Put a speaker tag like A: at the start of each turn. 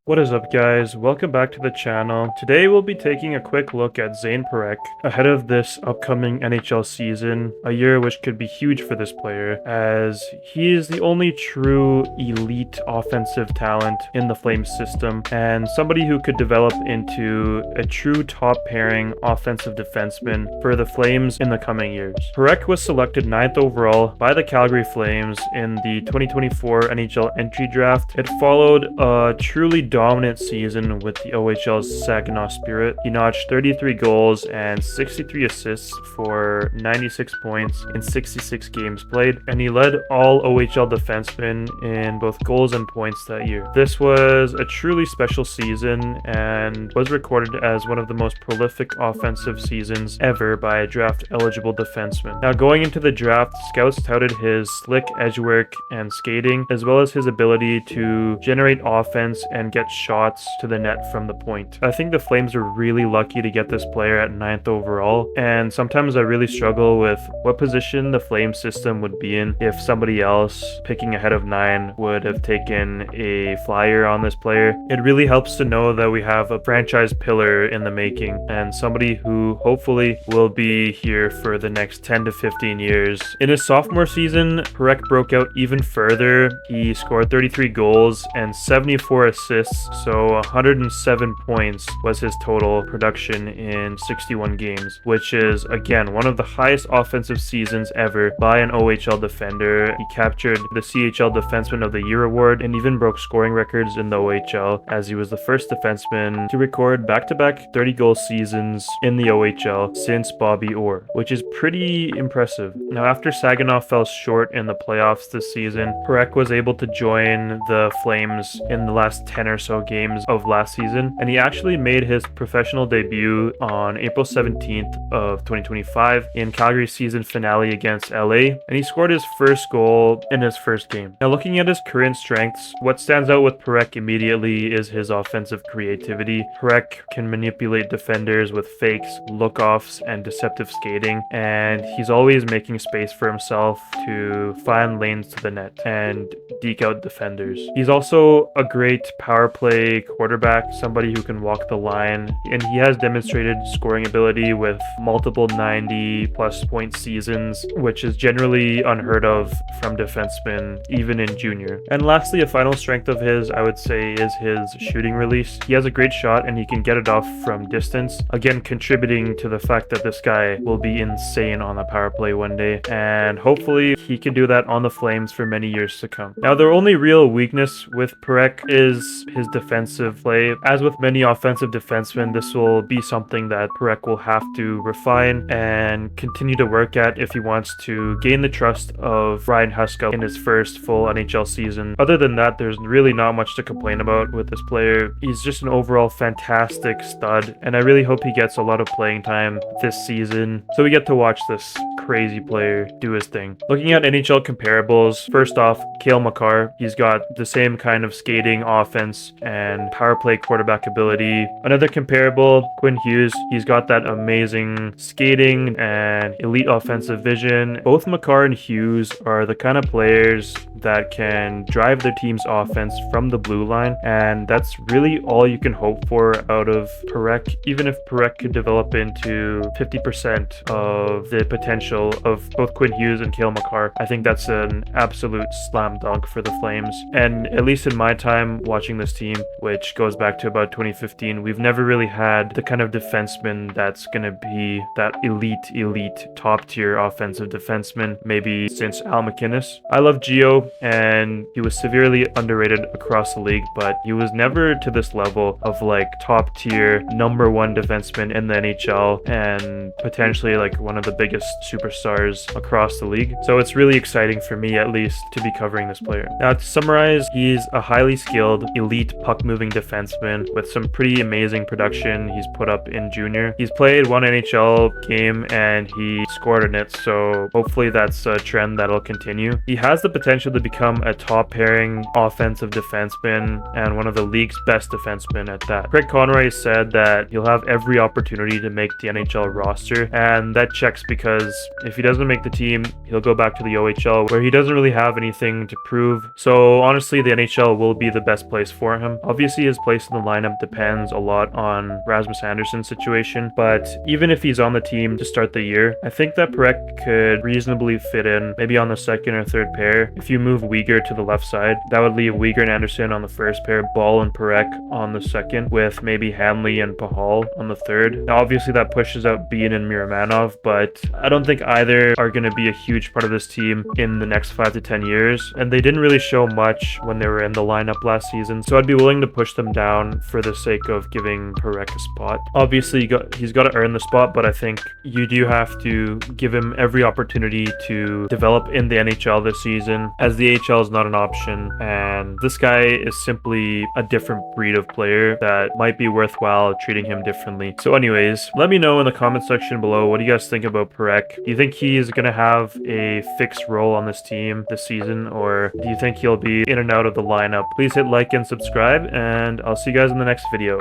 A: What is up, guys? Welcome back to the channel. Today we'll be taking a quick look at Zayne Parekh ahead of this upcoming NHL season, a year which could be huge for this player as he is the only true elite offensive talent in the Flames system and somebody who could develop into a true top pairing offensive defenseman for the Flames in the coming years. Parekh was selected 9th overall by the Calgary Flames in the 2024 NHL entry draft. It followed a truly dominant season with the OHL's Saginaw Spirit. He notched 33 goals and 63 assists for 96 points in 66 games played, and he led all OHL defensemen in both goals and points that year. This was a truly special season and was recorded as one of the most prolific offensive seasons ever by a draft-eligible defenseman. Now, going into the draft, scouts touted his slick edge work and skating, as well as his ability to generate offense and get shots to the net from the point. I think the Flames are really lucky to get this player at 9th overall, and sometimes I really struggle with what position the Flames system would be in if somebody else picking ahead of 9 would have taken a flyer on this player. It really helps to know that we have a franchise pillar in the making and somebody who hopefully will be here for the next 10 to 15 years. In his sophomore season, Parekh broke out even further. He scored 33 goals and 74 assists, so 107 points was his total production in 61 games, which is again one of the highest offensive seasons ever by an OHL defender. He captured the CHL Defenseman of the Year award and even broke scoring records in the OHL, as he was the first defenseman to record back-to-back 30-goal seasons in the OHL since Bobby Orr, which is pretty impressive. Now, after Saginaw fell short in the playoffs this season, Parekh was able to join the Flames in the last 10 or so games of last season, and he actually made his professional debut on April 17th of 2025 in Calgary's season finale against LA, and he scored his first goal in his first game. Now, looking at his current strengths, what stands out with Parekh immediately is his offensive creativity. Parekh can manipulate defenders with fakes, look-offs, and deceptive skating, and he's always making space for himself to find lanes to the net and deke out defenders. He's also a great power play quarterback, somebody who can walk the line, and he has demonstrated scoring ability with multiple 90-plus point seasons, which is generally unheard of from defensemen, even in junior. And lastly, a final strength of his, I would say, is his shooting release. He has a great shot and he can get it off from distance, again contributing to the fact that this guy will be insane on the power play one day, and hopefully he can do that on the Flames for many years to come. Now, their only real weakness with Parekh is his defensive play. As with many offensive defensemen, this will be something that Parekh will have to refine and continue to work at if he wants to gain the trust of Ryan Huska in his first full NHL season. Other than that, there's really not much to complain about with this player. He's just an overall fantastic stud, and I really hope he gets a lot of playing time this season so we get to watch this crazy player do his thing. Looking at NHL comparables, first off, Cale Makar. He's got the same kind of skating, offense, and power play quarterback ability. Another comparable, Quinn Hughes. He's got that amazing skating and elite offensive vision. Both Makar and Hughes are the kind of players that can drive their team's offense from the blue line, and that's really all you can hope for out of Parekh. Even if Parekh could develop into 50% of the potential of both Quinn Hughes and Cale Makar, I think that's an absolute slam dunk for the Flames. And at least in my time watching this team, which goes back to about 2015, we've never really had the kind of defenseman that's going to be that elite top tier offensive defenseman maybe since Al MacInnis. I love Gio, and he was severely underrated across the league, but he was never to this level of like top tier number one defenseman in the NHL and potentially like one of the biggest superstars across the league. So it's really exciting for me, at least, to be covering this player. Now, to summarize, he's a highly skilled elite puck moving defenseman with some pretty amazing production he's put up in junior. He's played one NHL game and he scored in it, so hopefully that's a trend that'll continue. He has the potential to become a top pairing offensive defenseman and one of the league's best defensemen at that. Craig Conroy said that he'll have every opportunity to make the NHL roster, and that checks because if he doesn't make the team, he'll go back to the OHL where he doesn't really have anything to prove. So honestly, the NHL will be the best place for for him. Obviously, his place in the lineup depends a lot on Rasmus Anderson's situation, but even if he's on the team to start the year, I think that Parekh could reasonably fit in, maybe on the second or third pair. If you move Uyghur to the left side, that would leave Uyghur and Anderson on the first pair, Ball and Parekh on the second, with maybe Hanley and Pahal on the third. Now, obviously, that pushes out Bean and Miramanov, but I don't think either are going to be a huge part of this team in the next 5 to 10 years, and they didn't really show much when they were in the lineup last season, so I'd be willing to push them down for the sake of giving Parekh a spot. Obviously, he's got to earn the spot, but I think you do have to give him every opportunity to develop in the NHL this season, as the AHL is not an option, and this guy is simply a different breed of player that might be worthwhile treating him differently. So anyways, let me know in the comment section below, what do you guys think about Parekh? Do you think he is going to have a fixed role on this team this season, or do you think he'll be in and out of the lineup? Please hit like and subscribe, and I'll see you guys in the next video.